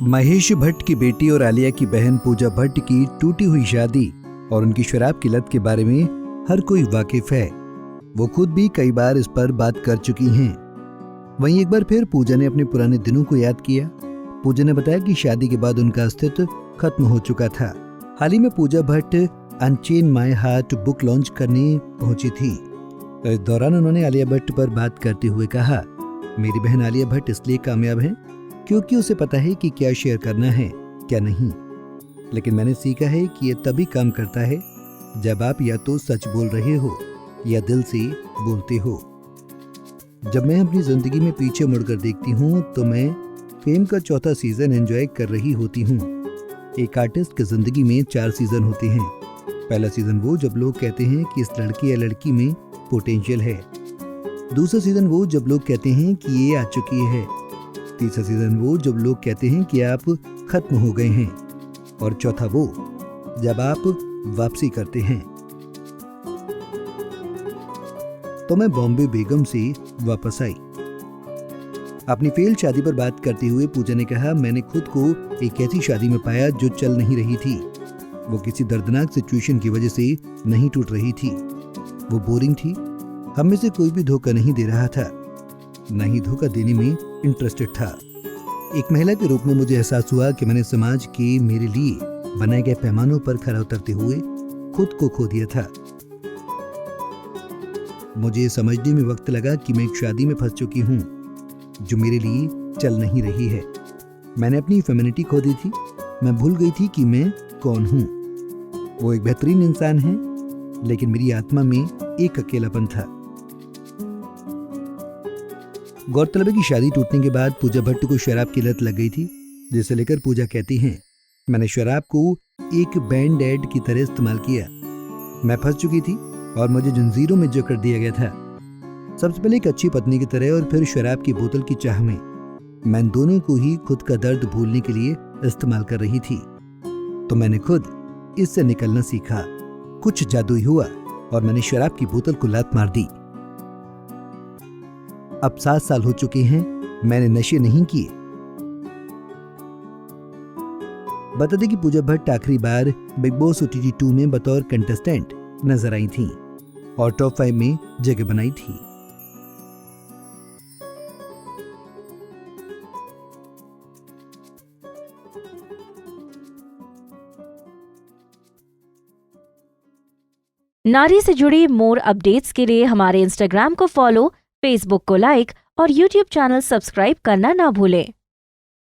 महेश भट्ट की बेटी और आलिया की बहन पूजा भट्ट की टूटी हुई शादी और उनकी शराब की लत के बारे में हर कोई वाकिफ है। वो खुद भी कई बार इस पर बात कर चुकी हैं। वहीं एक बार फिर पूजा ने अपने पुराने दिनों को याद किया। पूजा ने बताया कि शादी के बाद उनका अस्तित्व खत्म हो चुका था। हाल ही में Pooja Bhatt unchain my heart book launch करने पहुंची थी। इस दौरान उन्होंने आलिया भट्ट पर बात करते हुए कहा, मेरी बहन आलिया भट्ट इसलिए कामयाब है क्योंकि उसे पता है कि क्या शेयर करना है क्या नहीं। लेकिन मैंने सीखा है कि ये तभी काम करता है जब आप या तो सच बोल रहे हो या दिल से बोलते हो। जब मैं अपनी जिंदगी में पीछे मुड़कर देखती हूँ तो मैं फेम का चौथा सीजन एंजॉय कर रही होती हूँ। एक आर्टिस्ट की जिंदगी में 4 सीजन होते हैं। पहला सीजन वो जब लोग कहते हैं कि इस लड़के या लड़की में पोटेंशियल है। दूसरा सीजन वो जब लोग कहते हैं कि ये आ चुकी है। तीसरा सीजन वो जब लोग कहते हैं कि आप खत्म हो गए हैं। और चौथा वो जब आप वापसी करते हैं। तो मैं बॉम्बे बेगम से वापस आई। अपनी फेल शादी पर बात करते हुए पूजा ने कहा, मैंने खुद को एक ऐसी शादी में पाया जो चल नहीं रही थी। वो किसी दर्दनाक सिचुएशन की वजह से नहीं टूट रही थी। वो बोरिंग थी। हम में से कोई भी धोखा नहीं दे रहा था, न ही धोखा देने में इंटरेस्टेड था। एक महिला के रूप में मुझे एहसास हुआ कि मैंने समाज के मेरे लिए बनाए गए पैमानों पर खरा उतरते हुए खुद को खो दिया था। मुझे समझने में वक्त लगा कि मैं एक शादी में फंस चुकी हूँ जो मेरे लिए चल नहीं रही है। मैंने अपनी फेमिनिटी खो दी थी। मैं भूल गई थी कि मैं कौन हूँ। वो एक बेहतरीन इंसान है, लेकिन मेरी आत्मा में एक अकेलापन था। गौरतलब है कि शादी टूटने के बाद पूजा भट्ट को शराब की लत लग गई थी, जिसे लेकर पूजा कहती हैं, मैंने शराब को एक बैंड एड की तरह इस्तेमाल किया। मैं फंस चुकी थी और मुझे जंजीरों में जकड़ दिया गया था। सबसे पहले एक अच्छी पत्नी की तरह और फिर शराब की बोतल की चाह में। मैं दोनों को ही खुद का दर्द भूलने के लिए इस्तेमाल कर रही थी। तो मैंने खुद इससे निकलना सीखा। कुछ जादुई हुआ और मैंने शराब की बोतल को लात मार दी। अब 7 साल हो चुके हैं, मैंने नशे नहीं किए। बता दें कि पूजा भट्ट आखिरी बार बिग बॉस OTT 2 में बतौर कंटेस्टेंट नजर आई थीं और टॉप 5 में जगह बनाई थी। नारी से जुड़ी मोर अपडेट्स के लिए हमारे इंस्टाग्राम को फॉलो, फेसबुक को लाइक और यूट्यूब चैनल सब्सक्राइब करना ना भूलें।